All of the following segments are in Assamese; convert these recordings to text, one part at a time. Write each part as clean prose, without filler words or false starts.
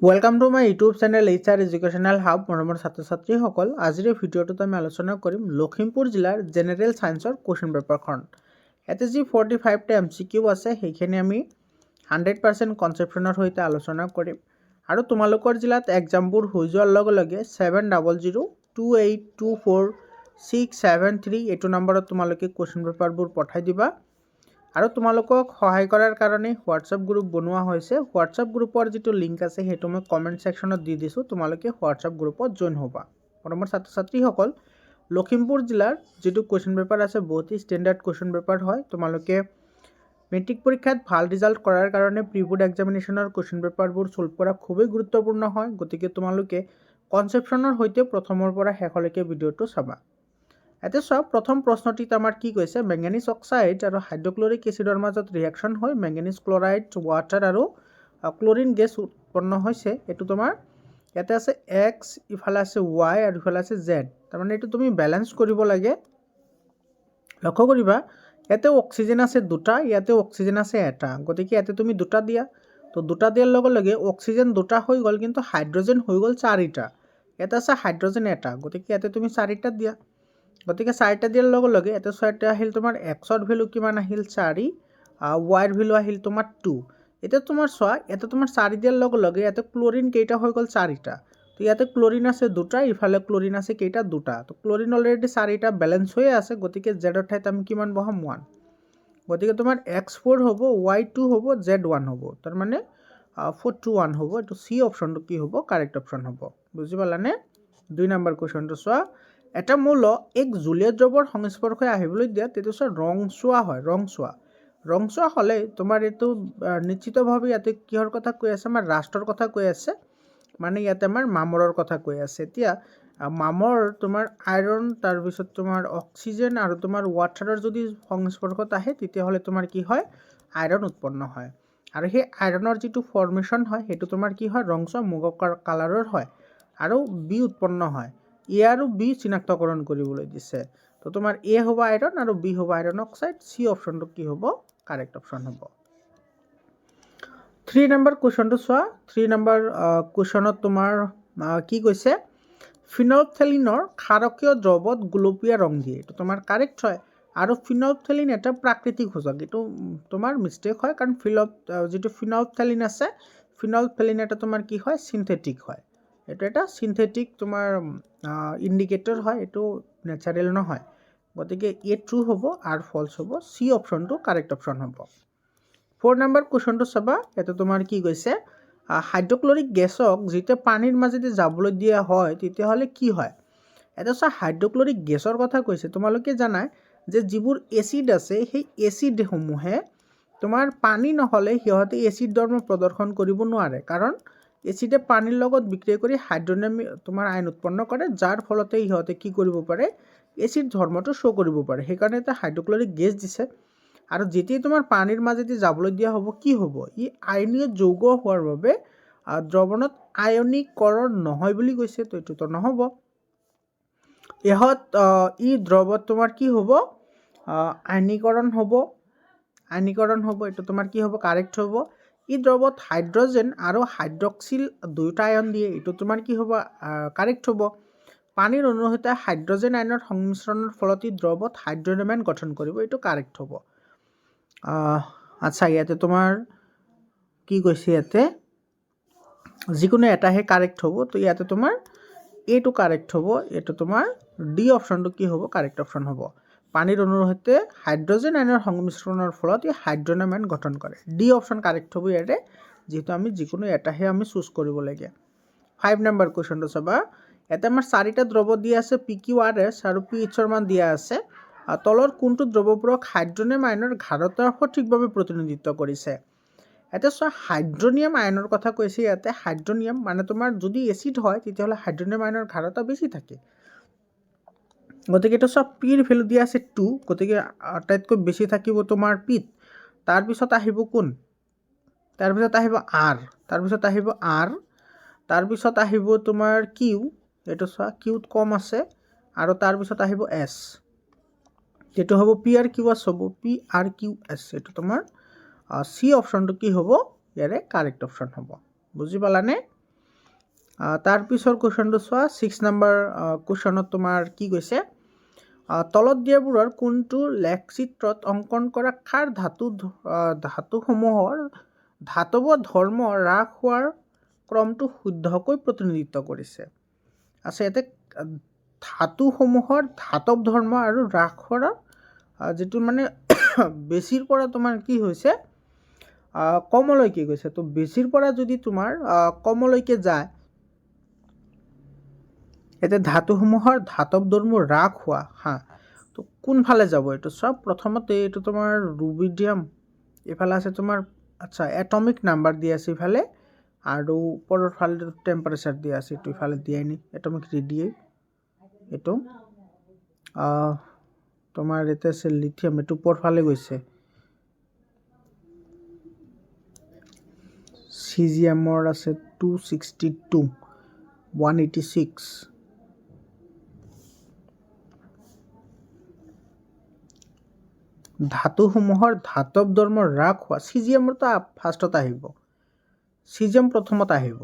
Welcome to my YouTube channel HR educational hub মৰমৰ ছাত্ৰ ছাত্ৰীসকল। আজিৰ এই ভিডিঅ'টোত আমি আলোচনা কৰিম লখিমপুৰ জিলাৰ জেনেৰেল ছায়েন্সৰ কুৱেশ্যন পেপাৰখন। ইয়াতে যি 45টা MCQ আছে সেইখিনি আমি 100% কনচেপশ্যনৰ সৈতে আলোচনা কৰিম আৰু তোমালোকৰ জিলাত এক্সামবোৰ হৈ যোৱাৰ লগে লগে 7002824673 এইটো নম্বৰত তোমালোকে কুৱেশ্যন পেপাৰবোৰ পঠাই দিবা। আৰু তোমালোকক সহায় কৰাৰ কাৰণে হোৱাটছআপ গ্ৰুপ বনোৱা হৈছে। হোৱাটছআপ গ্ৰুপৰ যিটো লিংক আছে সেইটো মই কমেণ্ট ছেকশ্যনত দি দিছোঁ, তোমালোকে হোৱাটছআপ গ্ৰুপত জইন হ'বা। মৰমৰ ছাত্ৰ ছাত্ৰীসকল, লখিমপুৰ জিলাৰ যিটো কুৱেশ্যন পেপাৰ আছে বহুতেই ষ্টেণ্ডাৰ্ড কুৱেশ্যন পেপাৰ হয়। তোমালোকে মেট্ৰিক পৰীক্ষাত ভাল ৰিজাল্ট কৰাৰ কাৰণে প্ৰি বোৰ্ড এক্সামিনেশ্যনৰ কুৱেশ্যন পেপাৰবোৰ ছল্ভ কৰা খুবেই গুৰুত্বপূৰ্ণ হয়। গতিকে তোমালোকে কনচেপশ্যনৰ সৈতে প্ৰথমৰ পৰা শেষলৈকে ভিডিঅ'টো চাবা। এতিয়া চোৱা, প্ৰথম প্ৰশ্নটিত আমাৰ কি কৈছে, মেংগানিজ অক্সাইড আৰু হাইড্ৰক্লৰিক এচিডৰ মাজত ৰিয়েকশ্যন হৈ মেংগানিজ ক্লৰাইড ৱাটাৰ আৰু ক্লৰিন গেছ উৎপন্ন হৈছে। এইটো তোমাৰ ইয়াতে আছে X, ইফালে আছে Y আৰু ইফালে আছে Z। তাৰমানে এইটো তুমি বেলেঞ্চ কৰিব লাগে। লক্ষ্য কৰিবা, ইয়াতে অক্সিজেন আছে দুটা, ইয়াতে অক্সিজেন আছে এটা, গতিকে ইয়াতে তুমি দুটা দিয়া। তো দুটা দিয়াৰ লগে লগে অক্সিজেন দুটা হৈ গ'ল, কিন্তু হাইড্ৰজেন হৈ গ'ল চাৰিটা। ইয়াতে আছে হাইড্ৰজেন এটা, গতিকে ইয়াতে তুমি চাৰিটা দিয়া। গতিকে চাৰিটা দিয়াৰ লগে লগে ইয়াতে ছয়টা আহিল তোমাৰ Xৰ ভেলু কিমান আহিল 4, Yৰ ভেলু আহিল তোমাৰ 2। এতিয়া তোমাৰ চোৱা, ইয়াতে তোমাৰ 4 দিয়াৰ লগে লগে ইয়াতে ক্লৰিন কেইটা হৈ গ'ল 4টা। তো ইয়াতে ক্লৰিন আছে দুটা, ইফালে ক্লৰিন আছে কেইটা দুটা। তো ক্লৰিন অলৰেডি 4টা বেলেঞ্চ হৈয়ে আছে, গতিকে জেডৰ ঠাইত আমি কিমান বহাম 1। গতিকে তোমাৰ X4 হ'ব, Y2 হ'ব, Z1 হ'ব। তাৰমানে 4 to 1 হ'ব। এইটো C অপশ্যনটো কি হ'ব, কাৰেক্ট অপশ্যন হ'ব। বুজি পালানে? 2 নম্বৰ কুৱেশ্যনটো চোৱা, এটা মৌল এক জলীয় দ্ৰৱৰ সংস্পৰ্শে আহিবলৈ দিয়া তেতিয়া চোৱা ৰংচোৱা হয়। ৰংচোৱা হ'লে তোমাৰ এইটো নিশ্চিতভাৱে ইয়াতে কিহৰ কথা কৈ আছে, আমাৰ ৰাষ্ট্ৰৰ কথা কৈ আছে, মানে ইয়াতে আমাৰ মামৰৰ কথা কৈ আছে। এতিয়া মামৰ তোমাৰ আইৰণ, তাৰপিছত তোমাৰ অক্সিজেন আৰু তোমাৰ ৱাটাৰৰ যদি সংস্পৰ্শত আহে তেতিয়াহ'লে তোমাৰ কি হয়, আইৰণ উৎপন্ন হয়। আৰু সেই আইৰণৰ যিটো ফৰ্মেশ্যন হয় সেইটো তোমাৰ কি হয়, ৰংচোৱা মুগা কালাৰৰ হয় আৰু বি উৎপন্ন হয়। এ আৰু বি চিনাক্তকৰণ কৰিবলৈ দিছে। তো তোমাৰ এ হ'ব আইৰণ আৰু বি হ'ব আইৰণ অক্সাইড। চি অপশ্যনটো কি হ'ব, কাৰেক্ট অপশ্যন হ'ব। 3 নম্বৰ কুৱেশ্যনটো চোৱা। 3 নম্বৰ কুৱেশ্যনত তোমাৰ কি কৈছে, ফিনলফথেলিনৰ ক্ষাৰকীয় দ্ৰৱত গোলপীয়া ৰং দিয়ে। এইটো তোমাৰ কাৰেক্ট হয়। আৰু ফিনলফথেলিন এটা প্ৰাকৃতিক সূচক, এইটো তোমাৰ মিষ্টেক হয়, কাৰণ যিটো ফিনলফথেলিন আছে, ফিনলফথেলিন এটা তোমাৰ কি হয়, চিন্থেটিক হয়। এইটো এটা চিন্থেটিক তোমাৰ ইণ্ডিকেটৰ হয়, এইটো নেচাৰেল নহয়। গতিকে এ ট্ৰু হ'ব আৰু ফলছ হ'ব। চি অপশ্যনটো কাৰেক্ট অপশ্যন হ'ব। 4 নম্বৰ কুৱেশ্যনটো চাবা। ইয়াতে তোমাৰ কি কৈছে, হাইড্ৰক্লৰিক গেছক যেতিয়া পানীৰ মাজেদি যাবলৈ দিয়া হয় তেতিয়াহ'লে কি হয়। এটা চোৱা, হাইড্ৰক্লৰিক গেছৰ কথা কৈছে। তোমালোকে জানাই যে যিবোৰ এচিড আছে সেই এচিডসমূহে তোমাৰ পানী নহ'লে সিহঁতে এচিড ধৰ্ম প্ৰদৰ্শন কৰিব নোৱাৰে, কাৰণ এচিডে পানীৰ লগত বিক্ৰিয়া কৰি হাইড্ৰনিয়াম তোমাৰ আয়ন উৎপন্ন কৰে, যাৰ ফলতে সিহঁতে কি কৰিব পাৰে, এচিড ধৰ্মটো শ্ব' কৰিব পাৰে। সেইকাৰণে এটা হাইড্ৰক্লৰিক গেছ দিছে। আৰু যেতিয়াই তোমাৰ পানীৰ মাজেদি যাবলৈ দিয়া হ'ব কি হ'ব, ই আয়নীয় যৌগ হোৱাৰ বাবে দ্ৰৱণত আয়নীকৰণ নহয় বুলি কৈছে। তো এইটোতো নহ'ব। ই দ্ৰৱত তোমাৰ কি হ'ব, আয়নীকৰণ হ'ব। এইটো তোমাৰ কি হ'ব, কাৰেক্ট হ'ব। ই দ্ৰৱত হাইড্ৰজেন আৰু হাইড্ৰক্সিল দুয়োটা আয়ন দিয়ে। এইটো তোমাৰ কি হ'ব, কাৰেক্ট হ'ব। পানীৰ অণুৰ সৈতে হাইড্ৰজেন আয়নৰ সংমিশ্ৰণৰ ফলত ই দ্ৰৱত হাইড্ৰনিয়াম আয়ন গঠন কৰিব। এইটো কাৰেক্ট হ'ব। আচ্ছা, ইয়াতে তোমাৰ কি কৈছে, ইয়াতে যিকোনো এটাহে কাৰেক্ট হ'ব। তো ইয়াতে তোমাৰ এইটো কাৰেক্ট হ'ব। এইটো তোমাৰ ডি অপশ্যনটো কি হ'ব, কাৰেক্ট অপশ্যন হ'ব। পানীৰ অণুৰ সৈতে হাইড্ৰজেন আয়নৰ সংমিশ্ৰণৰ ফলত ই হাইড্ৰনিয়াম আয়ন গঠন কৰে। ডি অপশ্যন কাৰেক্ট হ'ব ইয়াতে, যিহেতু আমি যিকোনো এটাহে আমি চুজ কৰিব লাগে। 5 নম্বৰ কুৱেশ্যনটো চাবা। ইয়াতে আমাৰ 4টা দ্ৰৱ দিয়া আছে, PQRS আৰু pHৰ মান দিয়া আছে। তলৰ কোনটো দ্ৰৱবোৰক হাইড্ৰনিয়াম আয়নৰ ঘাড়তা সঠিকভাৱে প্ৰতিনিধিত্ব কৰিছে। এতিয়া চোৱা, হাইড্ৰনিয়াম আয়নৰ কথা কৈছে। ইয়াতে হাইড্ৰনিয়াম মানে তোমাৰ যদি এচিড হয় তেতিয়াহ'লে হাইড্ৰনিয়াম আয়নৰ ঘাড়তা বেছি থাকে। গতিকে এইটো চব পিৰ ভেলু দিয়া আছে 2, গতিকে আটাইতকৈ বেছি থাকিব তোমাৰ পিত। তাৰপিছত আহিব কোন, তাৰপিছত আহিব R, তাৰপিছত আহিব তোমাৰ কিউ। এইটো চোৱা, কিউত কম আছে। আৰু তাৰপিছত আহিব S, এইটো হ'ব PRQS হ'ব, PRQS। এইটো তোমাৰ চি অপশ্যনটো কি হ'ব, ইয়াৰে কাৰেক্ট অপশ্যন হ'ব। বুজি পালানে? তাৰ পিছৰ কুৱেশ্যনটো চোৱা 6 নম্বৰ কুৱেশ্যনত তোমাৰ কি কৈছে তলত দিয়াবোৰৰ কোনটো লেখচিত্ৰত অংকন কৰা ক্ষাৰ ধাতুসমূহৰ ধাতৱ ধৰ্ম হ্ৰাস হোৱাৰ ক্ৰমটো শুদ্ধকৈ প্ৰতিনিধিত্ব কৰিছে আছে ইয়াতে ধাতুসমূহৰ ধাতৱ ধৰ্ম আৰু হ্ৰাস হোৱাৰ যিটো মানে বেছিৰ পৰা তোমাৰ কি হৈছে কমলৈকে গৈছে তো বেছিৰ পৰা যদি তোমাৰ কমলৈকে যায় এতে ধাতুসমূহৰ ধাতৱ ধৰ্ম হ্ৰাস হোৱা তো কোনফালে যাব এইটো চব প্ৰথমতে এইটো তোমাৰ ৰুবিডিয়াম এফালে আছে তোমাৰ আচ্ছা এটমিক নাম্বাৰ দি আছে ইফালে আৰু ওপৰৰ ফালে টেম্পাৰেচাৰ দিয়া আছে এইটো ইফালে দিয়াই নি এটমিক ৰেডিয়েট এইটো তোমাৰ এটা আছে লিথিয়াম এইটো ওপৰ ফালে গৈছে সিজিয়ামৰ আছে 262 186 ধাতুসমূহৰ ধাতৱ ধৰ্ম হ্ৰাস হোৱা সিজিয়ামৰতো ফাৰ্ষ্টত আহিব সিজিয়াম প্ৰথমত আহিব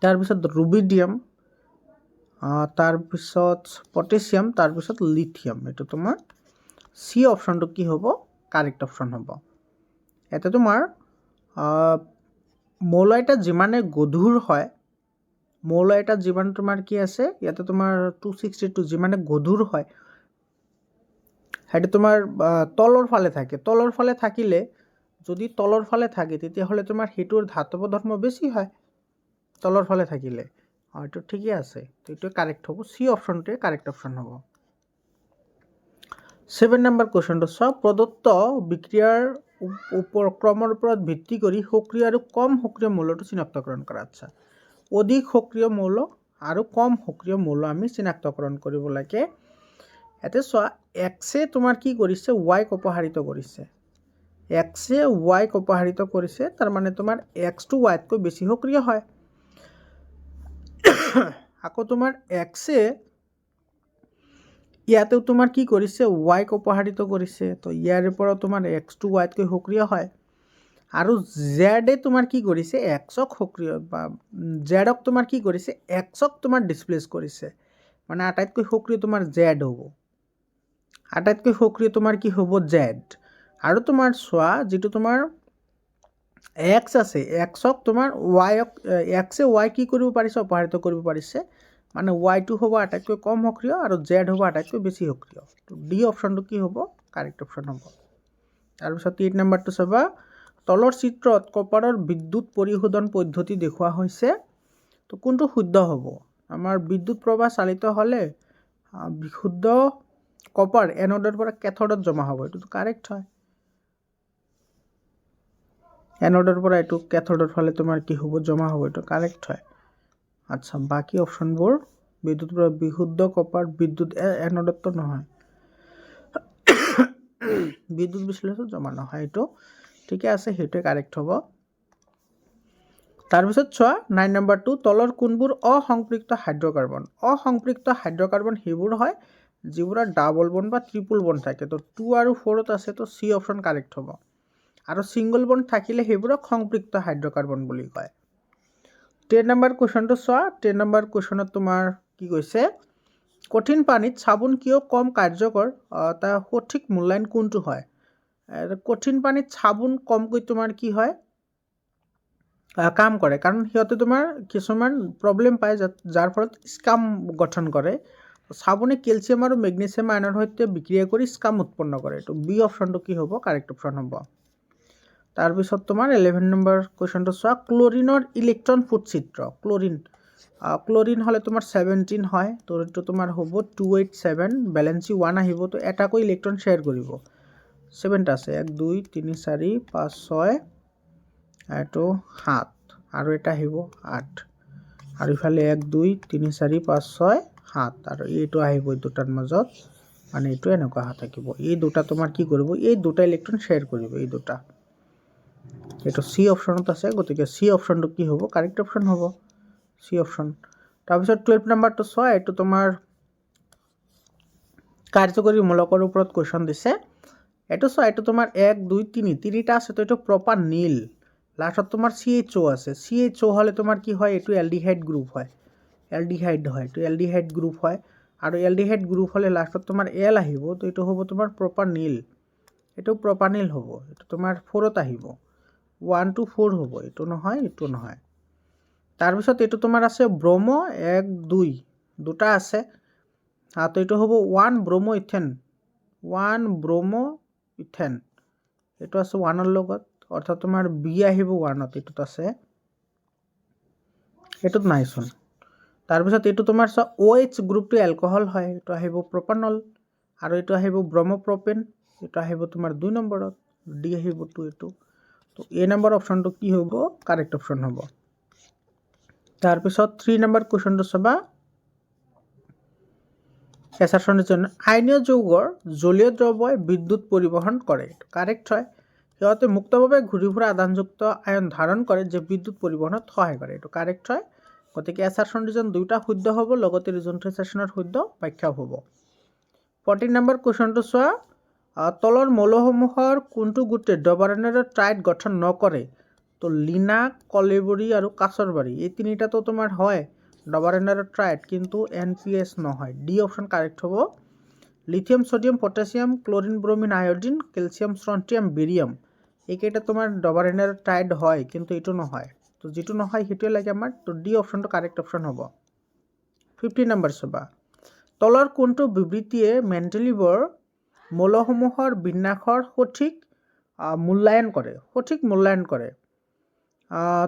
তাৰপিছত ৰুবিডিয়াম তাৰপিছত পটেছিয়াম তাৰপিছত লিথিয়াম এইটো তোমাৰ সি অপশ্যনটো কি হ'ব কাৰেক্ট অপশ্যন হ'ব এটা তোমাৰ মৌলাইটাত যিমানে গধুৰ হয় মৌলাইটাত যিমান তোমাৰ কি আছে ইয়াতে তোমাৰ 262 যিমানে গধুৰ হয় সেইটো তোমাৰ তলৰ ফালে থাকে তলৰ ফালে থাকিলে যদি তলৰ ফালে থাকে তেতিয়াহ'লে তোমাৰ হেতুৰ ধাতৱ ধৰ্ম বেছি হয় তলৰ ফালে থাকিলে এইটো ঠিকই আছে তো এইটো কাৰেক্ট হ'ব সি অপশনটোৱে কাৰেক্ট অপশন হ'ব 7 নম্বৰ কোৱেশ্চনটো সব প্ৰদত্ত বিক্ৰিয়াৰ ক্ৰমৰ ওপৰত ভিত্তি কৰি সক্ৰিয় আৰু কম সক্ৰিয় মৌলটো চিনাক্তকৰণ কৰা আচ্ছা অধিক সক্ৰিয় মৌল আৰু কম সক্ৰিয় মৌল আমি চিনাক্তকৰণ কৰিব লাগে এতে চোৱা এক্সে তোমাৰ কি কৰিছে ওয়াইক অপহাৰিত কৰিছে এক্সে ওয়াইক অপহাৰিত কৰিছে তাৰ মানে তোমাৰ এক্স টু ওয়াইতকৈ বেছি সক্ৰিয় হয় আকৌ তোমাৰ এক্সে ইয়াতেও তোমাৰ কি কৰিছে ওয়াইক অপহাৰিত কৰিছে তো ইয়াৰ পৰা তোমাৰ এক্স টু ওয়াইতকৈ সক্ৰিয় হয় আৰু জেডে তোমাৰ কি কৰিছে এক্সক সক্ৰিয় বা জেডক তোমাৰ কি কৰিছে এক্সক তোমাৰ ডিসপ্লেস কৰিছে মানে আটাইতকৈ সক্ৰিয় তোমাৰ জেড হ'ব আটাইতকৈ সক্ৰিয় তোমাৰ কি হ'ব জেড আৰু তোমাৰ চোৱা যেটো তোমাৰ এক্স আছে এক্সক তোমাৰ ওয়াইক এক্সে ওয়াই কি কৰিব পাৰিছে অপহাৰিত কৰিব পাৰিছে মানে ওয়াই টু হ'ব আটাইতকৈ কম সক্ৰিয় আৰু জেড হ'ব আটাইতকৈ বেছি সক্ৰিয় তো ডি অপশ্যনটো কি হ'ব কাৰেক্ট অপশ্যন হ'ব তাৰপিছত 8 নম্বৰটো চাবা তলৰ চিত্ৰত কপাৰৰ বিদ্যুৎ পৰিশোধন পদ্ধতি দেখুওৱা হৈছে তো কোনটো শুদ্ধ হ'ব আমাৰ বিদ্যুৎ প্ৰবাহ চালিত হ'লে বিশুদ্ধ কপাৰ এনোডৰ পৰা ক্যাথোডত জমা হ'ব এটো কাৰেক্ট হয় এনোডৰ পৰা এটো ক্যাথোডৰ ফালে তোমাৰ কি হ'ব জমা হ'ব এটো কাৰেক্ট হয় আচ্ছা বাকি অপশনবোৰ বিদ্যুৎ পৰা বিশুদ্ধ কপাৰ বিদ্যুৎ এনোডত তো নহয় বিদ্যুৎ বিশ্লেষণ জমা নহয় এটো ঠিকে আছে হেটো কারেক্ট হ'ব তাৰপিছত চোৱা 9 নম্বৰটো তলৰ কোনবোৰ অসংপৃক্ত হাইড্ৰকাৰ্বন হেবোৰ হয় যিবোৰৰ ডাবল বন্ড বা ট্ৰিপল বন্ড থাকে তো 2 আৰু 4 ত আছে তো সি অপশ্যন কাৰেক্ট হ'ব আৰু সিঙ্গল বন্ড থাকিলে হেবোৰক সংপৃক্ত হাইড্ৰকাৰ্বন বুলি কয় 10 নম্বৰ কোৱেশ্চনটো চোৱা 10 নম্বৰ কোৱেশ্চনত তোমাৰ কি কৈছে কঠিন পানীত সাবুন কিয় কম কাৰ্যকৰ তা সঠিক মূল্যায়ন কোনটো হয় কঠিন পানীত সাবুন কমকৈ তোমাৰ কি হয় কাম কৰে কাৰণ হিয়তে তোমাৰ কিছুমান প্ৰবলেম পায় যাৰ ফলত স্কাম গঠন কৰে সাবুনে ক্যালসিয়াম আৰু ম্যাগনেসিয়াম আয়নৰ সৈতে বিক্ৰিয়া কৰি স্কাম উৎপন্ন কৰে তো বি অপশ্যনটো কি হ'ব কাৰেক্ট অপশ্যন হ'ব তাৰ পিছত তোমাৰ 11 নম্বৰ কোৱেশ্চনটো চোৱা ক্লোৰিনৰ ইলেক্ট্ৰন ফুটচিত্ৰ ক্লোৰিন হলে তোমাৰ 17 হয় তো এটো তোমাৰ হ'ব 287 ব্যালেন্সি 1 আহিব তো এটাকৈ ইলেক্ট্ৰন শেয়াৰ কৰিব 7টা আছে 1 2 3 4 5 6 এটো 7 আৰু এটা আহিব 8 আৰু ইফালে 1 2 3 4 5 6 7 আৰু এইটো আহিব দুটাৰ মাজত মানে এইটো এনেকুৱা থাকিব এই দুটা তোমাৰ কি কৰিব এই দুটা ইলেক্ট্ৰন শেয়াৰ কৰিব এই দুটা এটো সি অপশ্যনত আছে গতিকে সি অপশ্যনটো কি হ'ব কারেক্ট অপশ্যন হ'ব সি অপশ্যন তাৰপিছত 12 নম্বৰটো চোৱা এটো তোমাৰ কাৰ্যকৰী মূলকৰ ওপৰত কোৱেশ্চন দিছে এটো চোৱা এটো তোমাৰ 1 2 3 তিনিটা আছে তো এটো প্ৰপাৰ নীল লাষ্টত তোমাৰ CHO আছে, CHO হ'লে তোমাৰ কি হয়, এইটো এলডিহাইড গ্ৰুপ হয়, এলডিহাইড হয়, এইটো এলডিহাইড গ্ৰুপ হয়। আৰু এলডিহাইড গ্ৰুপ হ'লে লাষ্টত তোমাৰ এল আহিব, তো এইটো হ'ব তোমাৰ প্ৰপানিল, এইটো প্ৰপানিল হ'ব, এইটো তোমাৰ 4ত আহিব, 1 to 4 হ'ব, এইটো নহয়, এইটো নহয়। তাৰপিছত এইটো তোমাৰ আছে ব্ৰমো 1 2 দুটা আছে, তো এইটো হ'ব 1 ব্ৰমো ইথেন, 1 ব্ৰমো ইথেন, এইটো আছে 1ৰ লগত, অৰ্থাৎ তোমাৰ বি আহিব 1ত, এইটোত আছে, এইটোত নাইচোন। তাৰপিছত এইটো তোমাৰ OH গ্ৰুপটো এলকহল হয়, এইটো আহিব প্ৰপানল, আৰু এইটো আহিব ব্ৰমোপ্ৰপেন, এইটো আহিব তোমাৰ 2 নম্বৰত, ডি আহিব 2 এইটো। তো এ নম্বৰ অপশ্যনটো কি হ'ব, কাৰেক্ট অপশ্যন হ'ব। তাৰপিছত 3 নম্বৰ কুৱেশ্যনটো চাবা, আইনীয় যৌগৰ জলীয় দ্ৰৱই বিদ্যুৎ পৰিবহণ কৰে, কাৰেক্ট হয়। সিহঁতে মুক্তভাৱে ঘূৰি ফুৰা আধানযুক্ত আয়ন ধাৰণ কৰে যে বিদ্যুৎ পৰিবহণত সহায় কৰে, এইটো কাৰেক্ট হয়। গতিকে এছাৰশ্যন ৰিজন দুয়োটা শুদ্ধ হ'ব, লগতে ৰিজনট্ৰেচনৰ শুদ্ধ ব্যাখ্যাও হ'ব। 14 নম্বৰ কুৱেশ্যনটো চোৱা, তলৰ মৌলসমূহৰ কোনটো গোটে ডবাৰনেৰ ট্ৰাইড গঠন নকৰে? তো লিনা, কলেবৰী আৰু কাছৰবাৰী, এই তিনিটাতো তোমাৰ হয় ডবাৰনেৰ ট্ৰাইড, কিন্তু NPS নহয়, ডি অপশ্যন কাৰেক্ট হ'ব। Lithium, sodium, potassium, chlorine, bromine, iodine, calcium, strontium, barium, এইকেইটা তোমাৰ ডবাৰনেৰ ট্ৰাইড হয়, কিন্তু এইটো নহয়, তো যিটো নহয় সেইটোৱে লাগে আমাৰ, তো ডি অপশ্যনটো কাৰেক্ট অপশ্যন হ'ব। 15 নম্বৰ চাবা, তলৰ কোনটো বিবৃতিয়ে মেণ্ডেলিভৰ মৌলসমূহৰ বিন্যাসৰ সঠিক মূল্যায়ন কৰে? সঠিক মূল্যায়ন কৰে।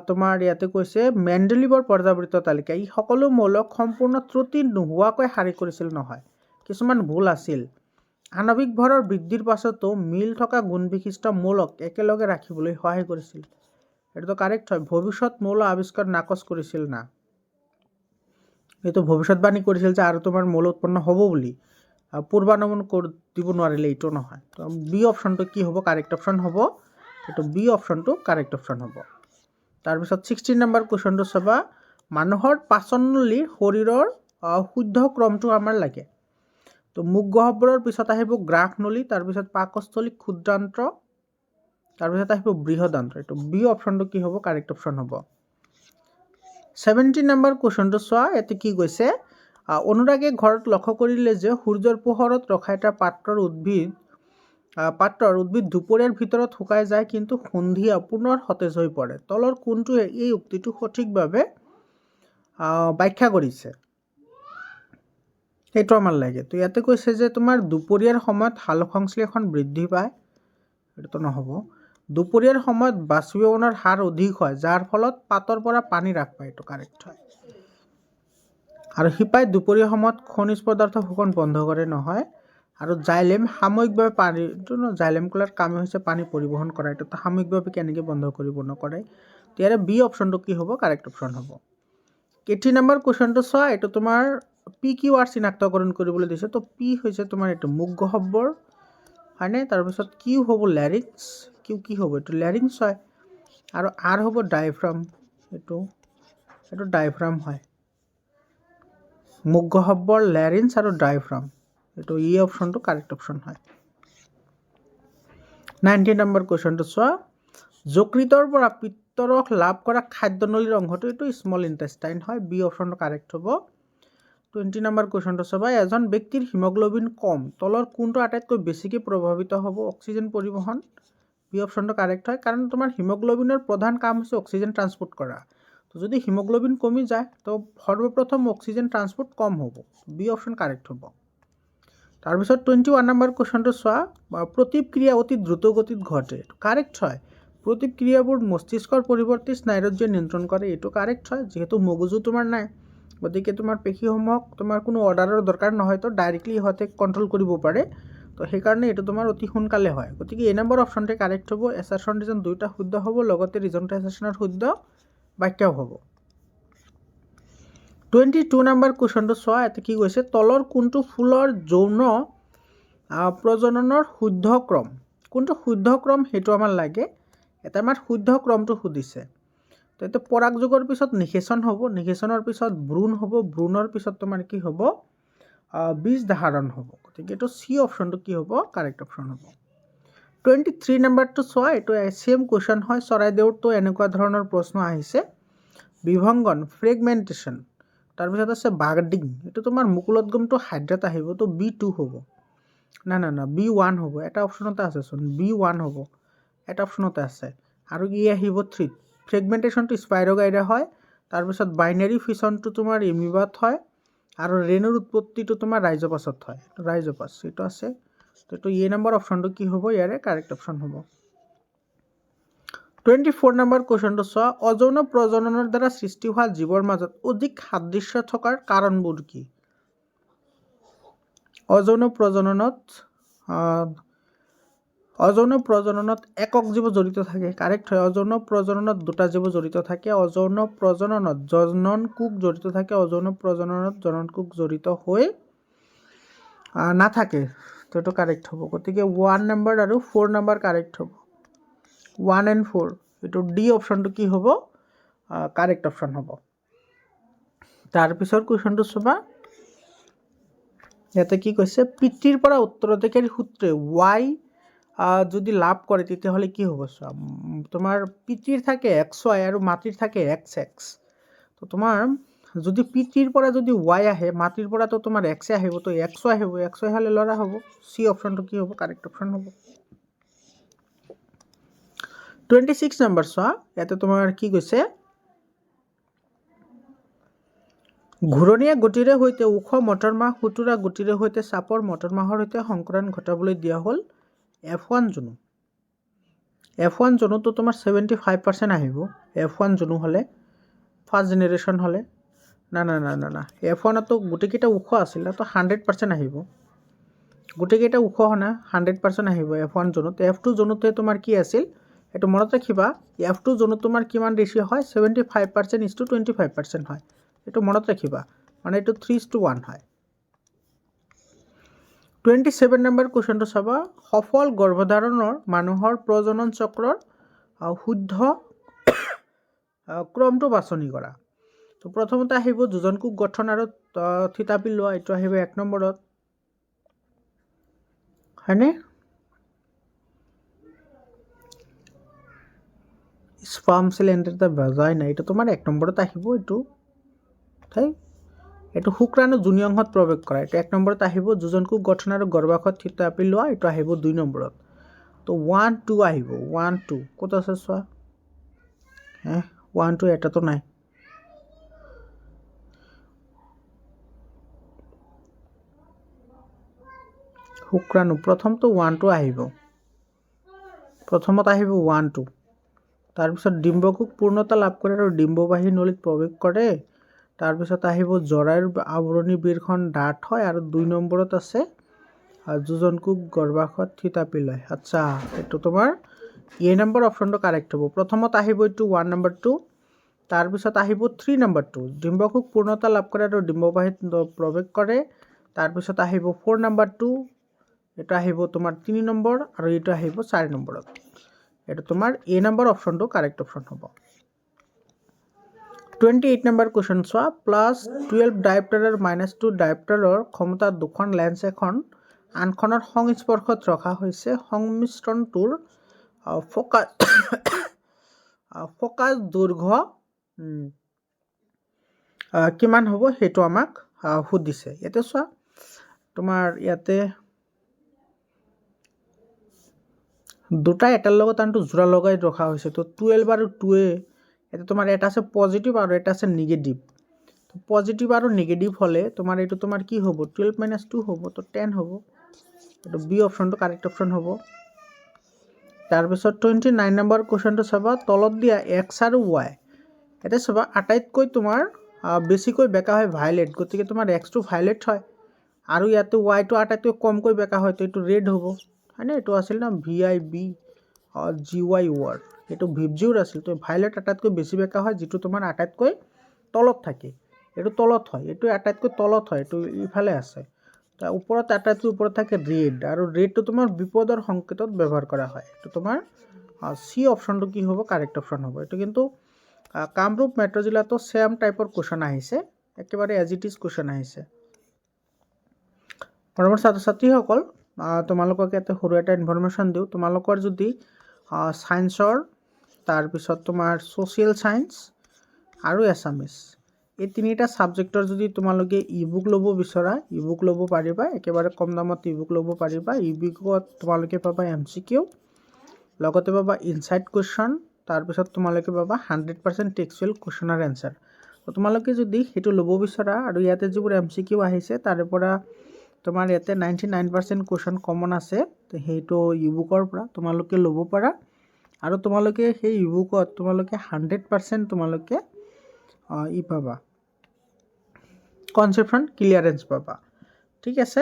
তোমাৰ ইয়াতে কৈছে মেণ্ডেলিভৰ পৰ্যাবৃত্ত তালিকা, ই সকলো মৌলক সম্পূৰ্ণ ত্ৰুটি নোহোৱাকৈ শাৰী কৰিছিল নহয়, কিছুমান ভুল আছিল। আণৱিক ভৰৰ বৃদ্ধিৰ পাছতো মিল থকা গুণবিশিষ্ট মৌলক একেলগে ৰাখিবলৈ সহায় কৰিছিল, এইটো কাৰেক্ট হয়। ভৱিষ্যত মৌল আৱিষ্কাৰ নাকচ কৰিছিল না, এইটো ভৱিষ্যতবাণী কৰিছিল যে আৰু তোমাৰ মৌল উৎপন্ন হ'ব বুলি, পূৰ্বানুমান দিব নোৱাৰিলে, এইটো নহয়। তো বি অপশ্যনটো কি হ'ব, কাৰেক্ট অপশ্যন হ'ব, এইটো বি অপশ্যনটো কাৰেক্ট অপশ্যন হ'ব। তাৰপিছত 16 নম্বৰ কুৱেশ্যনটো চাবা, মানুহৰ পাচননলীৰ শৰীৰৰ শুদ্ধ ক্ৰমটো আমাৰ লাগে। তো মুখ গহ্বৰৰ পিছত আহিব গ্ৰাহনলী, তাৰপিছত পাকস্থলী, ক্ষুদ্ৰান্ত্ৰ, তাৰপিছত আহিব বৃহদান্ত্ৰ, এইটো বি অপশ্যনটো কি হ'ব, কাৰেক্ট অপশ্যন হ'ব। 17 নম্বৰ কুৱেশ্যনটো চোৱা, ইয়াতে কি কৈছে, অনুৰাগে ঘৰত লক্ষ্য কৰিলে যে সূৰ্যৰ পোহৰত ৰখা এটা পাত্ৰৰ উদ্ভিদ দুপৰীয়াৰ ভিতৰত শুকাই যায়, কিন্তু সন্ধিয়া পুনৰ সতেজ হৈ পৰে। তলৰ কোনটোৱে এই উক্তিটো সঠিকভাৱে ব্যাখ্যা কৰিছে, সেইটো আমাৰ লাগে। তো ইয়াতে কৈছে যে তোমাৰ দুপৰীয়াৰ সময়ত সালোকসংশ্লেষণ বৃদ্ধি পায়, এইটো নহ'ব। দুপৰীয়াৰ সময়ত বাষ্পীভৱনৰ হাৰ অধিক হয়, যাৰ ফলত পাতৰ পৰা পানী হ্ৰাস পায়, এইটো কাৰেক্ট হয়। আৰু শিপাই দুপৰীয়া সময়ত খনিজ পদাৰ্থ শোষণ বন্ধ কৰে, নহয়। আৰু জাইলেম সাময়িকভাৱে পানী, জাইলেম কলাৰ কামে হৈছে পানী পৰিবহণ কৰা, এইটো সাময়িকভাৱে কেনেকৈ বন্ধ কৰিব নকৰে, ইয়াৰে বি অপশ্যনটো কি হ'ব, কাৰেক্ট অপশ্যন হ'ব। 18 নম্বৰ কুৱেশ্যনটো চোৱা, এইটো তোমাৰ PQR চিনাক্তকৰণ কৰিবলৈ দিছে। তো পি হৈছে তোমাৰ এইটো মুখ গহ্বৰ, হয়নে? তাৰপিছত কিউ হ'ব লেৰিংছ, কিউ কি হ'ব, এইটো লেৰিংছ হয়। আৰু আৰ হ'ব ডায়ফ্ৰাম, এইটো ডায়ফ্ৰাম হয়। মুখ গহ্বৰ, লেৰিংছ আৰু ডায়ফ্ৰাম, এইটো ই অপশ্যনটো কাৰেক্ট অপশ্যন হয়। 19 নম্বৰ কুৱেশ্যনটো চোৱা, যকৃতৰ পৰা পিত্তৰস লাভ কৰা খাদ্যনলীৰ অংশটো এইটো স্মল ইণ্টেষ্টাইন হয়, বি অপশ্যনটো কাৰেক্ট হ'ব। 20 নম্বৰ কুৱেশ্যনটো চাবা, এজন ব্যক্তিৰ হিমগ্ল'বিন কম, তলৰ কোনটো আটাইতকৈ বেছিকৈ প্ৰভাৱিত হ'ব? অক্সিজেন পৰিবহণ, বি অপশ্যনটো কাৰেক্ট হয়, কাৰণ তোমাৰ হিমগ্ল'বিনৰ প্ৰধান কাম হৈছে অক্সিজেন ট্ৰান্সপোৰ্ট কৰা। তো যদি হিমগ্ল'বিন কমি যায়, তো সৰ্বপ্ৰথম অক্সিজেন ট্ৰান্সপোৰ্ট কম হ'ব, বি অপশ্যন কাৰেক্ট হ'ব। তাৰপিছত 21 নম্বৰ কুৱেশ্যনটো চোৱা, প্ৰতিক্ৰিয়া অতি দ্ৰুত গতিত ঘটে, কাৰেক্ট হয়। প্ৰতিক্ৰিয়াবোৰ মস্তিষ্কৰ পৰিৱৰ্তে স্নায়ুৰজ্যে নিয়ন্ত্ৰণ কৰে, এইটো কাৰেক্ট হয়। যিহেতু মগজু তোমাৰ নাই, গতিকে তোমাৰ পেশীসমূহক তোমাৰ কোনো অৰ্ডাৰৰ দৰকাৰ নহয়, তো ডাইৰেক্টলি ইহঁতে কণ্ট্ৰল কৰিব পাৰে, তো সেইকাৰণে এইটো তোমাৰ অতি সোনকালে হয়। গতিকে এই নম্বৰ অপশ্যনটোৱে কাৰেক্ট হ'ব। এছাৰশ্যন ৰিজন দুয়োটা শুদ্ধ হ'ব, লগতে ৰিজনট্ৰেচনৰ শুদ্ধ ব্যাখ্যাও হ'ব। 22 নম্বৰ কুৱেশ্যনটো চোৱা, ইয়াতে কি কৈছে, তলৰ কোনটো ফুলৰ যৌন প্ৰজননৰ শুদ্ধ ক্ৰম? কোনটো শুদ্ধ ক্ৰম সেইটো আমাৰ লাগে, এটা আমাৰ শুদ্ধ ক্ৰমটো সুধিছে। তো এইটো পৰাগযোগৰ পিছত নিষেচন হ'ব, নিষেচনৰ পিছত ভ্ৰূণ হ'ব, ভ্ৰূণৰ পিছত তোমাৰ কি হ'ব, বীজ ধাৰণ হ'ব। গতিকে এইটো চি অপশ্যনটো কি হ'ব, কাৰেক্ট অপশ্যন হ'ব। 23 নম্বৰটো চোৱা, এইটো ছেম কুৱেশ্যন হয়। চৰাইদেউতো এনেকুৱা ধৰণৰ প্ৰশ্ন আহিছে। বিভংগন, ফ্ৰেগমেণ্টেশ্যন, তাৰপিছত আছে বাগডিং, এইটো তোমাৰ মুকুলোদ্গমটো হাইড্ৰাত আহিব, তো B2 হ'ব। না B1 হ'ব, এটা অপশ্যনতে আছেচোন, B1 হ'ব, এটা অপশ্যনতে আছে। আৰু আহিব 3। ফ্ৰেগমেণ্টেশ্যনটো স্পাইৰগাইডা হয়, তাৰপিছত বাইনেৰী ফিছনটো তোমাৰ এমিবাত হয়, আৰু ৰেণুৰ উৎপত্তিটো তোমাৰ ৰাইজোপাছত হয়, ৰাইজোপাছ এইটো আছে। তো এইটো নম্বৰ অপশ্যনটো কি হ'ব, ইয়াৰে কাৰেক্ট অপশ্যন হ'ব। 24 নম্বৰ কুৱেশ্যনটো চোৱা, অযৌন প্ৰজননৰ দ্বাৰা সৃষ্টি হোৱা জীৱৰ মাজত অধিক সাদৃশ্য থকাৰ কাৰণবোৰ কি? অযৌন প্ৰজননত একক জীৱ জড়িত থাকে, কাৰেক্ট হয়। অযৌন প্ৰজননত দুটা জীৱ জড়িত থাকে। অযৌন প্ৰজননত জনন কোষ জড়িত থাকে। অযৌন প্ৰজননত জনন কোষ জড়িত হৈ নাথাকে, তো এইটো কাৰেক্ট হ'ব। গতিকে 1 নম্বৰ আৰু 4 নম্বৰ কাৰেক্ট হ'ব। 1 and 4, এইটো ডি অপশ্যনটো কি হ'ব, কাৰেক্ট অপশ্যন হ'ব। তাৰপিছৰ কুৱেশ্যনটো চাবা, ইয়াতে কি কৈছে, পিতৃৰ পৰা উত্তৰাধিকাৰী সূত্ৰে ৱাই যদি লাভ কৰে তেতিয়াহ'লে কি হ'ব? চোৱা, তোমাৰ পিতৃৰ থাকে XY আৰু মাতৃৰ থাকে XX। তো তোমাৰ যদি পিতৃৰ পৰা যদি ৱাই আহে, মাতৃৰ পৰাতো তোমাৰ এক্সে আহিব, তো XY আহিব। XY হ'লে ল'ৰা হ'ব। চি অপশ্যনটো কি হ'ব, কাৰেক্ট অপশ্যন হ'ব। 26 নম্বৰ চোৱা, ইয়াতে তোমাৰ কি কৈছে, ঘূৰণীয়া গতিৰে সৈতে ওখ মটৰমাহ সুতুৰা গতিৰে সৈতে চাপৰ মটৰমাহৰ সৈতে সংকৰণ ঘটাবলৈ দিয়া হ'ল F1 জনু। F1 জনুটো তোমাৰ 75% আহিব। F1 জনু হ'লে, ফাৰ্ষ্ট জেনেৰেশ্যন হ'লে, না F1তো গোটেইকেইটা ওখ আছিল, তো 100% আহিব। গোটেইকেইটা ওখ হ'লে 100% আহিব F1 জনুত। F2 জনুতে তোমাৰ কি আছিল, এইটো মনত ৰাখিবা। F2 জনুত তোমাৰ কিমান ৰেচিঅ' হয়, 75%:25% হয়। এইটো মনত ৰাখিবা, মানে এইটো 3:1 হয়। 27 নম্বৰ কুৱেশ্যনটো চাবা, সফল গৰ্ভধাৰণৰ মানুহৰ প্ৰজনন চক্ৰৰ শুদ্ধ ক্ৰমটো বাছনি কৰা। তো প্ৰথমতে আহিব যোজন কোষ গঠন আৰু থিতাপি লোৱা, এইটো আহিব 1 নম্বৰত, হয়নে? Sperm cell enter the vagina, এইটো তোমাৰ 1 নম্বৰত আহিব। এইটো শুক্ৰাণু যোনি অংশত প্ৰৱেশ কৰা, এইটো 1 নম্বৰত আহিব। যোজন কোষ গঠন আৰু গৰ্ভাশয় থিতাপি লোৱা, এইটো আহিব 2 নম্বৰত। তো 1, 2 আহিব। 1, 2 ক'ত আছে চোৱা, 1, 2 এটাতো নাই। শুক্ৰাণু প্ৰথমটো 1, 2 আহিব, প্ৰথমত আহিব 1, 2। তাৰপিছত ডিম্বকোষ পূৰ্ণতা লাভ কৰে আৰু ডিম্ববাহী নলীত প্ৰৱেশ কৰে। তাৰপিছত আহিব জৰায়ুৰ আৱৰণী বেৰখন ডাঠ হয়, আৰু 2 নম্বৰত আছে যোজন কোষ গৰ্ভাশয়ত থিতাপি লয়। আচ্ছা, এইটো তোমাৰ নম্বৰ অপশ্যনটো কাৰেক্ট হ'ব। প্ৰথমত আহিব এইটো 1 নম্বৰটো, তাৰপিছত আহিব 3 নম্বৰটো, ডিম্বকোষ পূৰ্ণতা লাভ কৰে আৰু ডিম্ববাহীত প্ৰৱেশ কৰে। তাৰপিছত আহিব 4 নম্বৰটো, এইটো আহিব তোমাৰ 3 নম্বৰ, আৰু এইটো আহিব 4 নম্বৰত। এইটো তোমাৰ নম্বৰ অপশ্যনটো কাৰেক্ট অপশ্যন হ'ব। 28 নম্বৰ কুৱেশ্যন চোৱা, +12 ডায়েপ্টাৰ -2 ডায়েপ্টাৰৰ ক্ষমতা দুখন লেন্স এখন আনখনৰ সংস্পৰ্শত ৰখা হৈছে। সংমিশ্ৰণটোৰ ফ'কাছ দৈৰ্ঘ্য কিমান হ'ব, সেইটো আমাক সুধিছে। ইয়াতে চোৱা, তোমাৰ ইয়াতে দুটা এটাৰ লগত আনটো জোৰা লগাই ৰখা হৈছে। তো 12 আৰু 2, এটা তোমাৰ এটা আছে পজিটিভ আৰু এটা আছে নিগেটিভ। তো পজিটিভ আৰু নিগেটিভ হ'লে তোমাৰ এইটো তোমাৰ কি হ'ব, 12 - 2 হ'ব, তো 10 হ'ব। এইটো বি অপশ্যনটো কাৰেক্ট অপশ্যন হ'ব। তাৰপিছত 29 নম্বৰ কুৱেশ্যনটো চাবা, তলত দিয়া X আৰু Y, ইয়াতে চাবা আটাইতকৈ তোমাৰ বেছিকৈ বেকা হয় ভাইলেট, গতিকে তোমাৰ Xটো ভাইলেট হয়, আৰু ইয়াতে Yটো আটাইতকৈ কমকৈ বেকা হয়, তো এইটো ৰেড হ'ব, হয়নে? এইটো আছিল না VIB GY ৱাৰ্ড, এইটো ভিপজিউৰ আছিল। তো ভাইলেট আটাইতকৈ বেছি বেকা হয়, যিটো তোমাৰ আটাইতকৈ তলত থাকে, এইটো তলত হয়। এইটো আটাইতকৈ তলত হয়, এইটো ইফালে আছে। তাৰ ওপৰত আটাইতকৈ ওপৰত থাকে ৰেড, আৰু ৰেডটো তোমাৰ বিপদৰ সংকেতত ব্যৱহাৰ কৰা হয়। এইটো তোমাৰ চি অপশ্যনটো কি হ'ব, কাৰেক্ট অপশ্যন হ'ব। এইটো কিন্তু কামৰূপ মেট্ৰ' জিলাতো ছেম টাইপৰ কুৱেশ্যন আহিছে, একেবাৰে এজ ইট ইজ কুৱেশ্যন আহিছে। মৰমৰ ছাত্ৰ ছাত্ৰীসকল, তোমালোকক ইয়াতে সৰু এটা ইনফৰমেশ্যন দিওঁ, তোমালোকৰ যদি ছায়েন্সৰ, তাৰপিছত তোমাৰ ছ'চিয়েল ছায়েন্স আৰু এছামিছ এই তিনিটা ছাবজেক্টৰ যদি তোমালোকে ই বুক ল'ব বিচৰা, ই বুক ল'ব পাৰিবা, একেবাৰে কম দামত ই বুক ল'ব পাৰিবা। ই বুকত তোমালোকে পাবা MCQ, লগতে পাবা ইনচাইট কুৱেশ্যন, তাৰপিছত তোমালোকে পাবা 100% টেক্সচুৱেল কুৱেশ্যনৰ এনচাৰ। তো তোমালোকে যদি সেইটো ল'ব বিচৰা, আৰু ইয়াতে যিবোৰ MCQ আহিছে তাৰে পৰা তোমাৰ ইয়াতে 99% কুৱেশ্যন কমন আছে, তো সেইটো ই বুকৰ পৰা তোমালোকে ল'ব পাৰা। আৰু তোমালোকে সেই ই বুকত তোমালোকে 100% তোমালোকে পাবা, কনচেপশ্যন ক্লিয়াৰেঞ্চ পাবা। ঠিক আছে,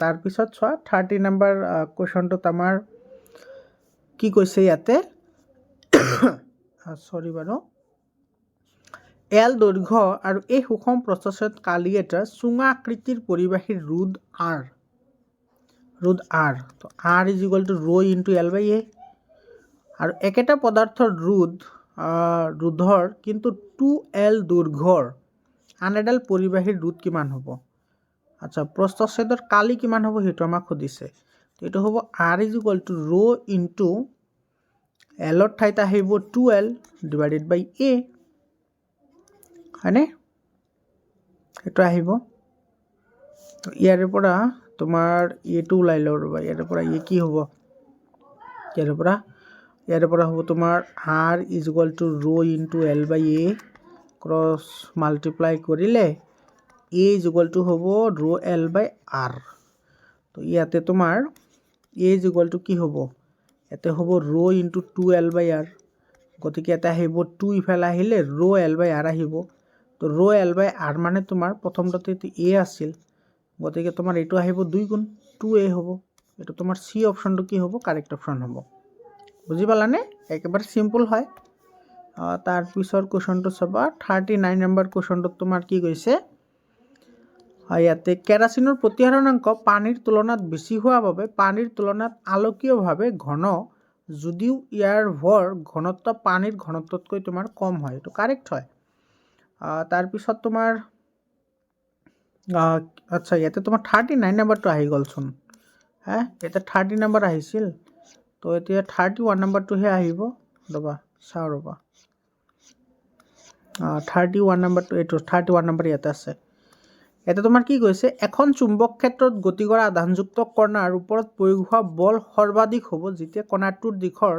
তাৰপিছত চোৱা 30 নম্বৰ কুৱেশ্যনটোত আমাৰ কি কৈছে ইয়াতে, সৰি বাৰু, এল দৈৰ্ঘ্য আৰু এই সুষম প্ৰস্থচ্ছেদ কালি এটা চুঙা আকৃতিৰ পৰিবাহীৰ ৰোধ R, তো R is equal to rho into L/A। আৰু একেটা পদাৰ্থৰ ৰোধৰ কিন্তু 2L দৈৰ্ঘ্যৰ আন এডাল পৰিবাহীৰ ৰোধ কিমান হ'ব? আচ্ছা, প্ৰস্থচ্ছেদৰ কালি কিমান হ'ব সেইটো আমাক সুধিছে। তো এইটো হ'ব R is equal to rho into Lৰ ঠাইত আহিব 2L ডিভাইডেড বাই A, হয়নে? সেইটো আহিব। তো ইয়াৰে পৰা তোমাৰ এইটো ওলাই লওঁ ৰ'বা, ইয়াৰে পৰা কি হ'ব, ইয়াৰে পৰা হ'ব তোমাৰ R is equal to rho into L/A cross multiply কৰিলে A ইজ ইকুৱেল টু হ'ব rho L/R। তো ইয়াতে তোমাৰ A ইজ ইকুৱেল টু কি হ'ব, ইয়াতে হ'ব rho ইনটু 2L/R, গতিকে ইয়াতে আহিব 2, ইফালে আহিলে rho L/R আহিব। তো rho L/R মানে তোমাৰ প্ৰথমতে A আছিল, গতিকে তোমাৰ এইটো আহিব 2 গুণ 2A হ'ব। এইটো তোমাৰ C অপশ্যনটো কি হ'ব, কাৰেক্ট অপশ্যন হ'ব। বুজি পালানে? একেবাৰে চিম্পল হয়। তাৰপিছৰ কুৱেশ্যনটো চাবা, 39 নম্বৰ কুৱেশ্যনটোত তোমাৰ কি কৈছে, ইয়াতে কেৰাচিনৰ প্ৰতিহাৰণাংক পানীৰ তুলনাত বেছি হোৱা বাবে পানীৰ তুলনাত আলোকীয়ভাৱে ঘন, যদিও ইয়াৰ ভৰ ঘনত্ব পানীৰ ঘনত্বতকৈ তোমাৰ কম হয়। এইটো কাৰেক্ট হয়। তাৰপিছত তোমাৰ আচ্ছা, ইয়াতে তোমাৰ 39 নম্বৰটো আহি গ'লচোন। ইয়াতে 30 নম্বৰ আহিছিল, তো এতিয়া 31 নম্বৰটোহে আহিব। ৰ'বা চাওঁ ৰ'বা, 31 নম্বৰটো, এইটো 31 নম্বৰ ইয়াতে আছে। ইয়াতে তোমাৰ কি কৈছে, এখন চুম্বক ক্ষেত্ৰত গতি কৰা আধানযুক্ত কণাৰ ওপৰত প্ৰয়োগ হোৱা বল সৰ্বাধিক হ'ব যেতিয়া কণাটোৰ দিশৰ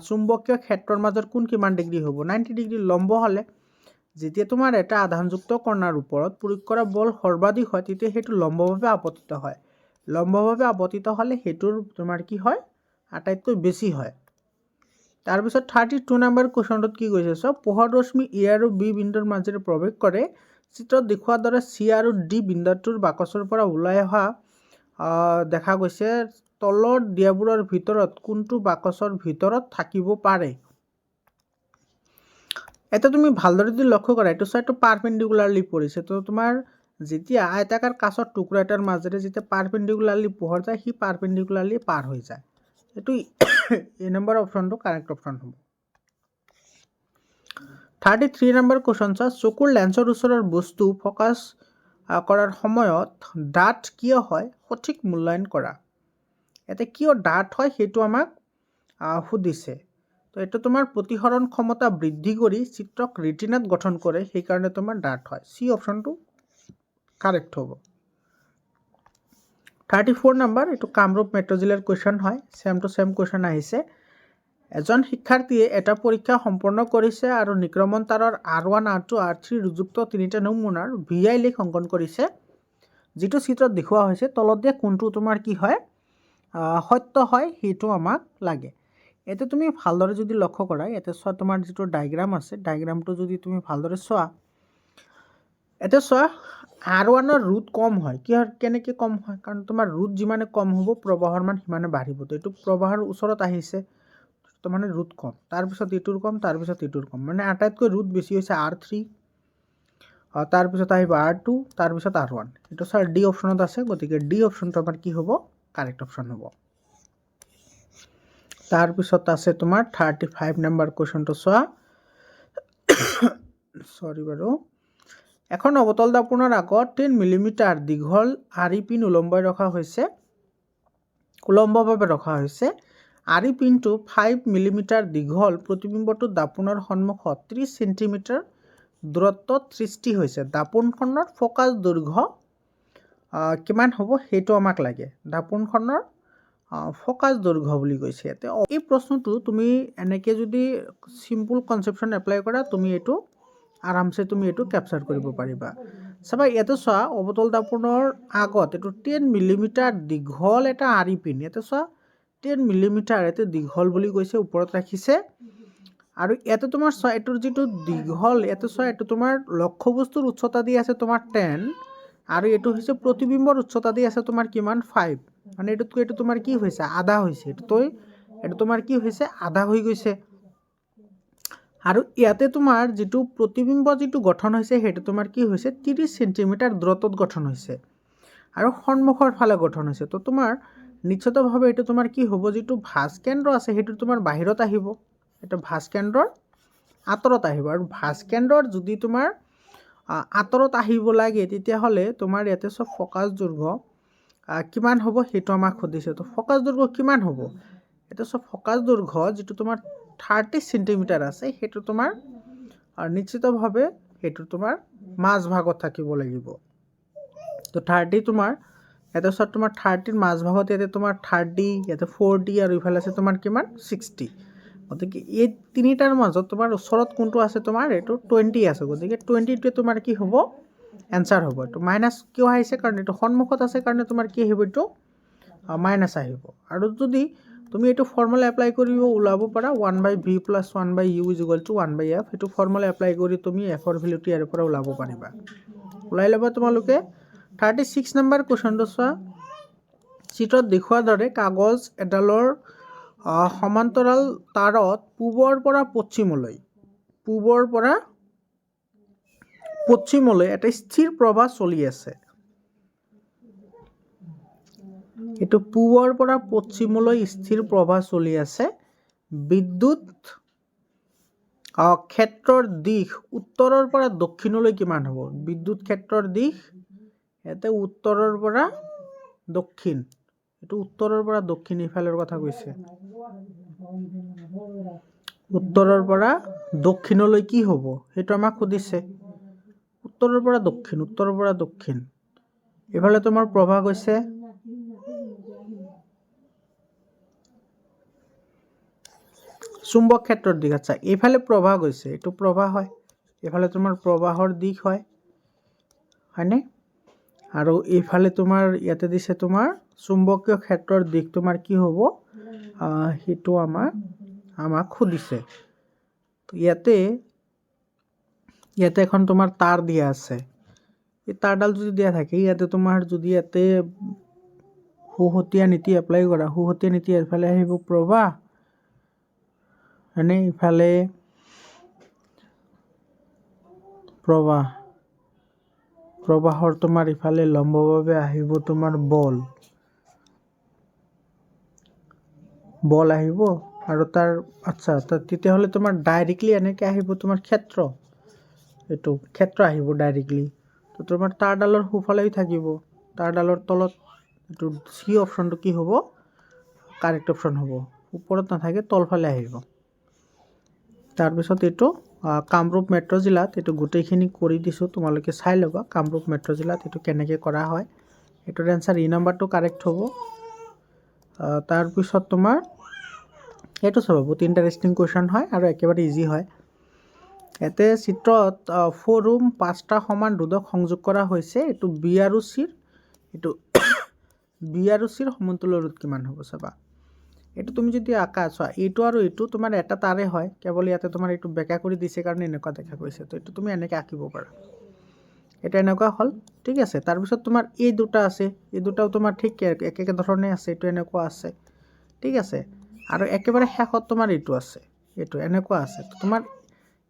চুম্বকীয় ক্ষেত্ৰৰ মাজৰ কোণ কিমান ডিগ্ৰী হ'ব? 90 ডিগ্ৰী। লম্ব হ'লে যেতিয়া তোমাৰ এটা আধানযুক্ত কণাৰ ওপৰত প্ৰয়োগ কৰা বল সৰ্বাধিক হয় তেতিয়া সেইটো লম্বভাৱে আপতিত হয়। লম্বভাৱে আপতিত হ'লে সেইটোৰ তোমাৰ কি হয়, আটাইতকৈ বেছি হয়। তাৰপিছত 32 নম্বৰ কুৱেশ্যনটোত কি কৈছে, চব পোহৰ ৰশ্মি A আৰু B বিন্দুৰ মাজেৰে প্ৰৱেশ কৰে। চিত্ৰত দেখুওৱাৰ দৰে C আৰু D বিন্দুটোৰ বাকচৰ পৰা ওলাই অহা দেখা গৈছে। তলৰ দিয়াবোৰৰ ভিতৰত কোনটো বাকচৰ ভিতৰত থাকিব পাৰে? এটা তুমি ভালদৰে যদি লক্ষ্য কৰা, এইটো চাইডটো পাৰপেণ্ডিকুলাৰলি পৰিছে। তো তোমাৰ যেতিয়া আয়তাকাৰ কাঁচৰ টুকুৰা এটাৰ মাজেৰে যেতিয়া পাৰপেণ্ডিকুলাৰলি পোহৰ যায়, সি পাৰপেণ্ডিকুলাৰলি পাৰ হৈ যায়। এইটো A নম্বৰ অপশ্যনটো কাৰেক্ট অপশ্যন হ'ব। 33 নম্বৰ কুৱেশ্যন চোৱা, চকুৰ লেন্সৰ ওচৰৰ বস্তু ফ'কাছ কৰাৰ সময়ত ডাঠ কিয় হয়, সঠিক মূল্যায়ন কৰা। ইয়াতে কিয় ডাঠ হয় সেইটো আমাক সুধিছে। তো এইটো তোমাৰ প্ৰতিসৰণ ক্ষমতা বৃদ্ধি কৰি চিত্ৰক ৰেটিনাত গঠন কৰে, সেইকাৰণে তোমাৰ ডাঠ হয়। C অপশ্যনটো কাৰেক্ট হ'ব। 34 নম্বৰ, এইটো কামৰূপ মেট্ৰ' জিলাৰ কুৱেশ্যন হয়, ছেম টু ছেম কুৱেশ্যন আহিছে। এজন শিক্ষাৰ্থীয়ে এটা পৰীক্ষা সম্পন্ন কৰিছে আৰু নিক্ৰমণ তাৰৰ R1, R2, R3 যুক্ত 3টা নমুনাৰ VI লেখ অংকন কৰিছে, যিটো চিত্ৰত দেখুওৱা হৈছে। তলত দিয়া কোনটো তোমাৰ কি হয়, সত্য হয় সেইটো আমাক লাগে। ইয়াতে তুমি ভালদৰে যদি লক্ষ্য কৰা, ইয়াতে চোৱা তোমাৰ যিটো ডায়েগ্ৰাম আছে, ডায়েগ্ৰামটো যদি তুমি ভালদৰে চোৱা, ইয়াতে চোৱা R1ৰ ৰোধ কম হয়। কেনেকৈ কম হয়? কাৰণ তোমাৰ ৰোধ যিমানে কম হ'ব প্ৰবাহৰ মান সিমানে বাঢ়িব। তো এইটো প্ৰবাহৰ ওচৰত আহিছে, তো মানে ৰোধ কম, তাৰপিছত এইটোৰ কম, তাৰপিছত এইটোৰ কম, মানে আটাইতকৈ ৰোধ বেছি হৈছে R3, তাৰপিছত আহিব R2, তাৰপিছত R1। এইটো ছাৰ D অপশ্যনত আছে, গতিকে D অপশ্যনটো আমাৰ কি হ'ব, কাৰেক্ট অপশ্যন হ'ব। তাৰপিছত আছে তোমাৰ 35 নম্বৰ কুৱেশ্যনটো চোৱা, সৰি বাৰু, এখন অৱতল দাপোনৰ আগত 10 মিলিমিটাৰ দীঘল আৰি পিন উলম্বই ৰখা হৈছে। উলম্বভাৱে ৰখা হৈছে। আৰি পিনটো 5 মিলিমিটাৰ দীঘল প্ৰতিবিম্বটো দাপোনৰ সন্মুখত 30 চেণ্টিমিটাৰ দূৰত্বত সৃষ্টি হৈছে। দাপোনখনৰ ফ'কাছ দৈৰ্ঘ্য কিমান হ'ব সেইটো আমাক লাগে। দাপোনখনৰ ফ'কাছ দৈৰ্ঘ্য বুলি কৈছে ইয়াতে। এই প্ৰশ্নটো তুমি এনেকৈ যদি চিম্পল কনচেপশ্যন এপ্লাই কৰা তুমি এইটো আৰামছে তুমি এইটো কেপচাৰ কৰিব পাৰিবা। চাবা ইয়াতে চোৱা অৱতল দাপোনৰ আগত এইটো 10 মিলিমিটাৰ দীঘল এটা আৰি পিন। ইয়াতে চোৱা 10 মিলিমিটাৰ ইয়াতে দীঘল বুলি কৈছে, ওপৰত ৰাখিছে। আৰু ইয়াতে তোমাৰ চোৱা এইটোৰ যিটো দীঘল ইয়াতে চোৱা এইটো তোমাৰ লক্ষ্যবস্তুৰ উচ্চতা দি আছে তোমাৰ 10 আৰু এইটো হৈছে প্ৰতিবিম্বৰ উচ্চতা দি আছে তোমাৰ কিমান 5। মানে এইটোতকৈ এইটো তোমাৰ কি হৈছে আধা হৈছে। এইটো তোমাৰ কি হৈছে আধা হৈ গৈছে। আৰু ইয়াতে তোমাৰ যিটো প্ৰতিবিম্ব যিটো গঠন হৈছে সেইটো তোমাৰ কি হৈছে 30 চেণ্টিমিটাৰ দূৰত্বত গঠন হৈছে আৰু সন্মুখৰ ফালে গঠন হৈছে। তো তোমাৰ নিশ্চিতভাৱে এইটো তোমাৰ কি হ'ব যিটো ভাঁজ কেন্দ্ৰ আছে সেইটো তোমাৰ বাহিৰত আহিব। এইটো ভাঁজ কেন্দ্ৰৰ আঁতৰত আহিব। আৰু ভাঁজ কেন্দ্ৰৰ যদি তোমাৰ আঁতৰত আহিব লাগে তেতিয়াহ'লে তোমাৰ ইয়াতে চব ফ'কাছ দৈৰ্ঘ্য কিমান হ'ব সেইটো আমাক সুধিছে। তো ফ'কাছ দৈৰ্ঘ্য কিমান হ'ব এইটো চব ফ'কাছ দৈৰ্ঘ্য যিটো তোমাৰ 30 চেণ্টিমিটাৰ আছে সেইটো তোমাৰ নিশ্চিতভাৱে সেইটো তোমাৰ মাজভাগত থাকিব লাগিব। তো 30 তোমাৰ ইয়াতে চোৱা তোমাৰ 30ৰ মাজভাগত ইয়াতে তোমাৰ 30 ইয়াতে 40 আৰু ইফালে আছে তোমাৰ কিমান 60। গতিকে এই তিনিটাৰ মাজত তোমাৰ ওচৰত কোনটো আছে তোমাৰ এইটো 20 আছে। গতিকে 20টোৱে তোমাৰ কি হ'ব এনচাৰ হ'ব। এইটো মাইনাছ কিয় আহিছে কাৰণ এইটো সন্মুখত আছে কাৰণে তোমাৰ কি আহিব এইটো মাইনাছ আহিব। আৰু যদি তুমি এইটো ফৰ্মুলা এপ্লাই কৰিব ওলাব পাৰা 1/v + 1/u = 1/f। সেইটো ফৰ্মুলা এপ্লাই কৰি তুমি এফৰ ভেলুটো ইয়াৰ পৰা ওলাব পাৰিবা। ওলাই ল'বা তোমালোকে। 36 নম্বৰ কুৱেশ্যনটো চোৱা। চিত্ৰত দেখুওৱাৰ দৰে কাগজ এডালৰ সমান্তৰাল তাৰত পূবৰ পৰা পশ্চিমলৈ এটা স্থিৰ প্ৰবাহ চলি আছে। এইটো পূবৰ পৰা পশ্চিমলৈ স্থিৰ প্ৰবাহ চলি আছে। বিদ্যুৎ ক্ষেত্ৰৰ দিশ উত্তৰৰ পৰা দক্ষিণলৈ কিমান হ'ব? বিদ্যুৎ ক্ষেত্ৰৰ দিশ ইয়াতে উত্তৰৰ পৰা দক্ষিণ। এইটো উত্তৰৰ পৰা দক্ষিণ ইফালৰ কথা কৈছে। উত্তৰৰ পৰা দক্ষিণলৈ কি হ'ব সেইটো আমাক সুধিছে। উত্তৰৰ পৰা দক্ষিণ। এইফালে তোমাৰ প্ৰবাহ গৈছে চুম্বক ক্ষেত্ৰৰ দিশ। আচ্ছা এইফালে প্ৰবাহ গৈছে, এইটো প্ৰবাহ হয়। এইফালে তোমাৰ প্ৰবাহৰ দিশ হয়নে? আৰু এইফালে তোমাৰ ইয়াতে দিছে তোমাৰ চুম্বকীয় ক্ষেত্ৰৰ দিশ তোমাৰ কি হ'ব সেইটো আমাক সুধিছে। ইয়াতে এখন তোমাৰ তাৰ দিয়া আছে। এই তাৰডাল যদি দিয়া থাকে ইয়াতে তোমাৰ যদি ইয়াতে সুহতীয়া নীতি এপ্লাই কৰা, সুহতীয়া নীতি এফালে আহিব প্ৰবাহ মানে ইফালে প্ৰবাহৰ তোমাৰ ইফালে লম্বভাৱে আহিব তোমাৰ বল আহিব আৰু তাৰ আচ্ছা তেতিয়াহ'লে তোমাৰ ডাইৰেক্টলি এনেকৈ আহিব তোমাৰ ক্ষেত্ৰ। এইটো ক্ষেত্ৰ আহিব ডাইৰেক্টলি। তো তোমাৰ তাঁৰডালৰ সোঁফালেই থাকিব। তাঁৰডালৰ তলত এইটো চি অপশ্যনটো কি হ'ব কাৰেক্ট অপশ্যন হ'ব। ওপৰত নাথাকে তলফালে আহিব। তাৰপিছত এইটো কামৰূপ মেট্ৰ' জিলাত এইটো গোটেইখিনি কৰি দিছোঁ, তোমালোকে চাই ল'বা কামৰূপ মেট্ৰ' জিলাত এইটো কেনেকৈ কৰা হয়। এইটোৰ এনচাৰ ই নাম্বাৰটো কাৰেক্ট হ'ব। তাৰপিছত তোমাৰ এইটো চাব বহুত ইণ্টাৰেষ্টিং কুৱেশ্যন হয় আৰু একেবাৰে ইজি হয়। ইয়াতে চিত্ৰত 4 ৰুম 5টা সমান ৰোধক সংযোগ কৰা হৈছে। এইটো বি আৰু চিৰ সমতুল্য ৰোধ কিমান হ'ব চাবা। এইটো তুমি যদি আঁকা চোৱা এইটো আৰু এইটো তোমাৰ এটা তাৰে হয়, কেৱল ইয়াতে তোমাৰ এইটো বেকা কৰি দিছে কাৰণে এনেকুৱা দেখা গৈছে। তো এইটো তুমি এনেকৈ আঁকিব পাৰা। এটা এনেকুৱা হ'ল ঠিক আছে। তাৰপিছত তোমাৰ এই দুটা আছে, এই দুটাও তোমাৰ ঠিক একে ধৰণে আছে। এইটো এনেকুৱা আছে ঠিক আছে। আৰু একেবাৰে শেষত তোমাৰ এইটো আছে, এইটো এনেকুৱা আছে। তোমাৰ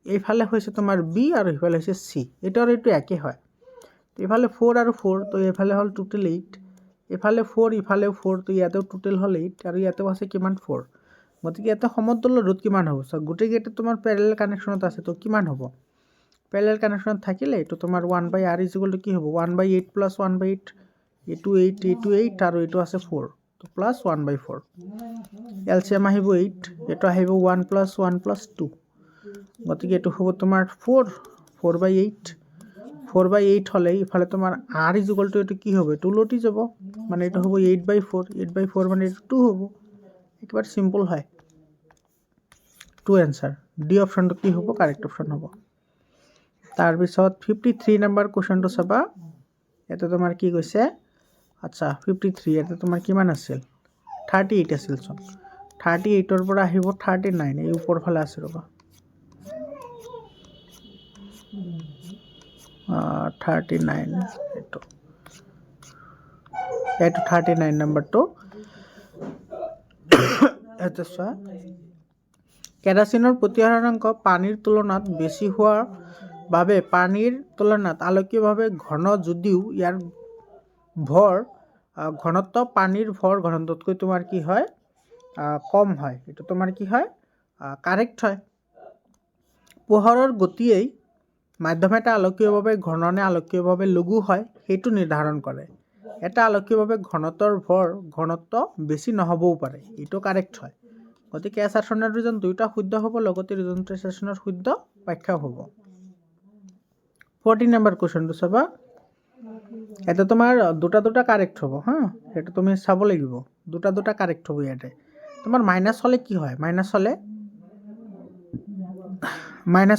এইফালে হৈছে তোমাৰ বি আৰু এইফালে হৈছে চি। এইটো আৰু এইটো একে হয়। এইফালে 4 আৰু 4 তো এইফালে হ'ল টোটেল 8। এইফালে 4 ইফালেও 4 তো ইয়াতেও টোটেল হ'ল 8 আৰু ইয়াতেও আছে কিমান 4। গতিকে ইয়াতে সমতুল্য ৰোধ কিমান হ'ব? চ' গোটেইকেইটা তোমাৰ পেৰেলেল কানেকশ্যনত আছে। তো কিমান হ'ব? পেৰেলেল কানেকশ্যনত থাকিলে এইটো তোমাৰ 1/r = কি হ'ব 1/8 + 1/8 এইটো 8 আৰু এইটো আছে 4। তো প্লাছ 1/4 এলচিএম আহিব 8 এইটো আহিব 1 + 1 + 2 গতিকে এইটো হ'ব তোমাৰ 4/8 4/8 হ'লে ইফালে তোমাৰ r = এইটো কি হ'ব এইটো উলটি যাব মানে এইটো হ'ব 8/4 8/4 মানে এইটো 2 হ'ব একেবাৰে সিম্পল হয় 2 এনসাৰ ডি অপশনটো কি হ'ব কাৰেক্ট অপশন হ'ব তাৰপিছত 53 নম্বৰ কোৱেশ্চনটো চাবা এটা তোমাৰ কি কৈছে আচ্ছা 53 এটা তোমাৰ কিমান আছিল 38 আছিল চোন 38 ৰ পৰা আহিব 39 এই ওপৰ ফালে আছে ৰবা 39 এইটো 39 নম্বৰটো এটা চোৱা কেৰাচিনৰ প্ৰতিহাৰাংক পানীৰ তুলনাত বেছি হোৱাৰ বাবে পানীৰ তুলনাত আলোকীয়ভাৱে ঘন যদিও ইয়াৰ ভৰ ঘনত্ব পানীৰ ভৰ ঘনত্বতকৈ তোমাৰ কি হয় কম হয় এটা তোমাৰ কি হয় কাৰেক্ট হয় পোহৰৰ গতিয়েই মাধ্যম এটা আলোকীয়ভাৱে ঘন নে আলোকীয়ভাৱে লঘু হয় সেইটো নিৰ্ধাৰণ কৰে এটা আলোকীয়ভাৱে ঘনত্বৰ ভৰ ঘনত্ব বেছি নহবও পাৰে এইটো কাৰেক্ট হয় গতিকে এছাৰচনৰ ৰিজন দুইটা শুদ্ধ হ'ব লগতে ৰিজনটো এছাৰচনৰ শুদ্ধ ব্যাখ্যা হ'ব 14 নম্বৰ কোৱেশ্চনটো চাবা এটা তোমাৰ দুটা কারেক্ট হ'ব হা এটা তুমি চাব লাগিব দুটা কারেক্ট হ'ব ইয়াতে তোমাৰ মাইনাস হলে কি হয় মাইনাস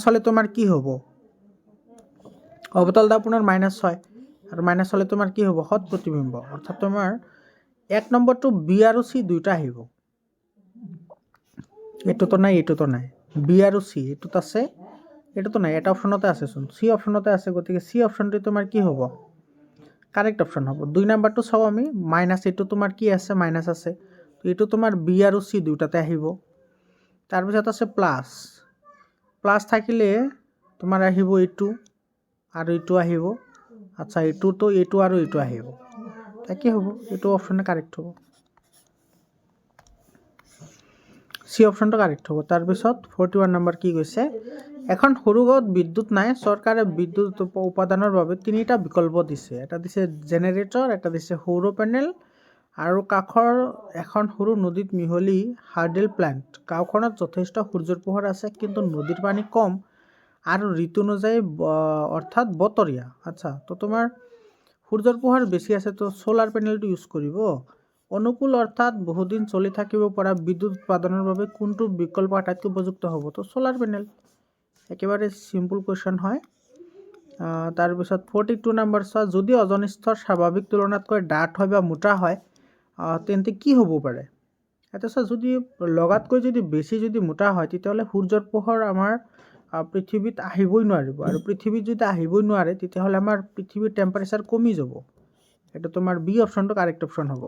হলে তোমাৰ কি হ'ব অবতল দাপনৰ মাইনাস হয় আৰু মাইনাস হলে তোমাৰ কি হ'ব হট প্ৰতিবিম্ব অৰ্থাৎ তোমাৰ এক নম্বৰটো বি আৰু সি দুইটা আহিব এটোতো নাই বি আৰু সি এটোত আছে এটোতো নাই এটা অপশনতে আছে চোন সি অপশনতে আছে গতিকে সি অপশনটো তোমাৰ কি হ'ব কাৰেক্ট অপশন হ'ব দুই নাম্বাৰটো চাও আমি মাইনাস এটো তোমাৰ কি আছে মাইনাস আছে তো এটো তোমাৰ বি আৰু সি দুইটাতে আহিব তাৰ পিছত আছে প্লাস প্লাস থাকিলে তোমাৰ আহিব এটো আৰু এটো আহিব আচ্ছা এটো আৰু এটো আহিব তাকে হ'ব এটো অপশনে কাৰেক্ট হ'ব সি অপশনটো কাৰেক্ট হ'ব তাৰ পিছত 41 নম্বৰ কি কৈছে এখন সৰু গাঁৱত বিদ্যুৎ নাই চৰকাৰে বিদ্যুৎ উৎপাদনৰ বাবে তিনিটা বিকল্প দিছে এটা দিছে জেনাৰেটৰ এটা দিছে সৌৰ প্যানেল আৰু কাখৰ এখন সৰু নদীত মিহলি হাৰ্ডেল প্লান্ট গাঁওখনত যথেষ্ট সূৰ্যৰ পোহৰ আছে কিন্তু নদীৰ পানী কম আৰু ঋতু অনুযায়ী অৰ্থাৎ বতৰীয়া আচ্ছা তো তোমাৰ সূৰ্যৰ পোহৰ বেছি আছে তো সোলাৰ প্যানেলটো ইউজ কৰিব অনুকূল অৰ্থাৎ বহুদিন চলি থাকিব পৰা বিদ্যুৎ উৎপাদনৰ বাবে কোনটো বিকল্প আটাইতকৈ উপযুক্ত হ'ব তো সোলাৰ প্যানেল একেবাৰে সিম্পল কোৱেশ্চন হয় তাৰপিছত 42 নম্বৰ চোৱা যদি অজন স্তৰ স্বাভাৱিক তুলনাতকৈ ডাঠ হয় বা মোটা হয় তেন্তে কি হ'ব পাৰে এটা চোৱা যদি লগাতকৈ যদি বেছি যদি মোটা হয় তেতিয়াহ'লে সূৰ্যৰ পোহৰ আমাৰ পৃথিৱীত আহিবই নোৱাৰিব আৰু পৃথিৱীত যদি আহিবই নোৱাৰে তেতিয়াহ'লে আমাৰ পৃথিৱীৰ টেম্পাৰেচাৰ কমি যাব এটা তোমাৰ বি অপশনটো কাৰেক্ট অপশন হ'ব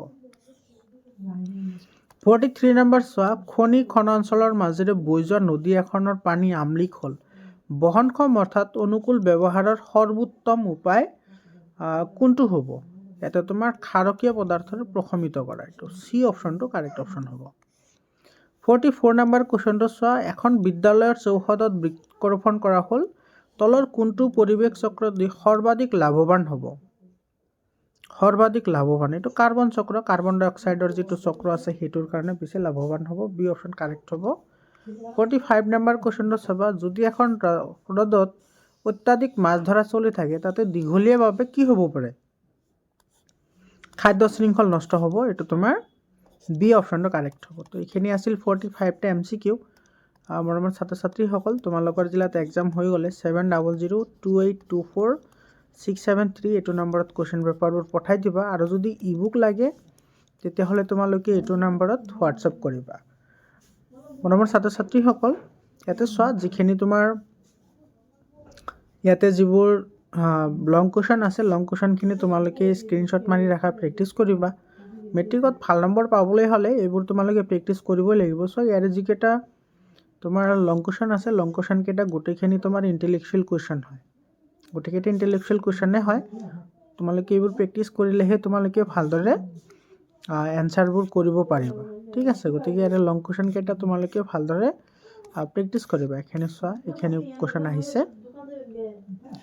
43 নম্বৰ চোৱা খন অঞ্চলৰ মাজেৰে বৈ যোৱা নদী এখনৰ পানী আমলিক হ'ল বহনক্ষম অৰ্থাৎ অনুকূল ব্যৱহাৰৰ সৰ্বোত্তম উপায় কোনটো হ'ব এটা তোমাৰ ক্ষাৰকীয় পদাৰ্থৰ প্ৰশমিত কৰা এইটো সি অপশনটো কাৰেক্ট অপশন হ'ব 44 নম্বৰ কোৱেশ্চনটো চোৱা এখন বিদ্যালয়ৰ চৌহদত বৃক্ষৰোপণ কৰা হ'ল তলৰ কোনটো পৰিৱেশ চক্ৰ সৰ্বাধিক লাভৱান হ'ব সৰ্বাধিক লাভৱান এইটো কাৰ্বন চক্ৰ কাৰ্বন ডাই অক্সাইডৰ যেটো চক্ৰ আছে হেতুৰ কাৰণে বেছি লাভৱান হ'ব বি অপশন কাৰেক্ট হ'ব 45 নম্বৰ কোৱেশ্চনটো চাবা যদি এখন হ্ৰদত অত্যাধিক মাছ ধৰা চলি থাকে তাতে দীঘলীয়াভাৱে কি হ'ব পাৰে খাদ্য শৃংখল নষ্ট হ'ব এটো তোমাৰ বি অপশনটো কাৰেক্ট হ'ব তো এখিনি আছিল 45 টা এমসিকিউ মৰমৰ ছাত্ৰ ছাত্ৰীসকল তোমালোকৰ জিলাত এক্সাম হৈ গ'লে 7002824673 এইটো নম্বৰত কোৱেশ্চন পেপাৰবোৰ পঠাই দিবা আৰু যদি ইবুক লাগে তেতিয়াহ'লে তোমালোকে এইটো নম্বৰত হোৱাটসএপ কৰিবা মৰমৰ ছাত্ৰ ছাত্ৰীসকল ইয়াতে চোৱা যিখিনি তোমাৰ ইয়াতে যিবোৰ লং কোৱেশ্চন আছে লং কোৱেশ্চনখিনি তোমালোকে স্ক্ৰীনশ্বট মাৰি ৰাখা প্ৰেক্টিছ কৰিবা মেট্ৰিকত ভাল নম্বৰ পাবলৈ হ'লে এইবোৰ তোমালোকে প্ৰেক্টিছ কৰিবই লাগিব সো ইয়াৰে যিকেইটা তোমাৰ লং কোৱেশ্চন আছে লং কোৱেশ্চন কেইটা গোটেইখিনি তোমাৰ ইন্টেলেকচুৱেল কোৱেশ্চন হয় গোটেইকেইটা ইন্টেলেকচুৱেল কোৱেশ্চনে হয় তোমালোকে এইবোৰ প্ৰেক্টিছ কৰিলেহে তোমালোকে ভালদৰে এনসাৰবোৰ কৰিব পাৰিবা ঠিক আছে গতিকে ইয়াৰে লং কোৱেশ্চন কেইটা তোমালোকে ভালদৰে প্ৰেক্টিছ কৰিবা এখানে চোৱা এখানে কোৱেশ্চন আহিছে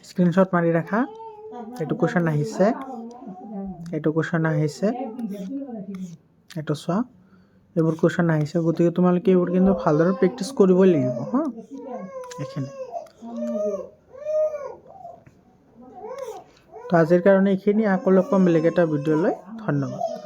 স্ক্ৰীনশ্বট মাৰি ৰাখা এইটো কোৱেশ্চন আহিছে এইটো চোৱা এইবোৰ কুৱেশ্যন আহিছে গতিকে তোমালোকে এইবোৰ কিন্তু ভালদৰে প্ৰেক্টিছ কৰিবই লাগিব হা এইখিনি তো আজিৰ কাৰণে এইখিনি আকৌ লগ পাম বেলেগ এটা ভিডিঅ'লৈ ধন্যবাদ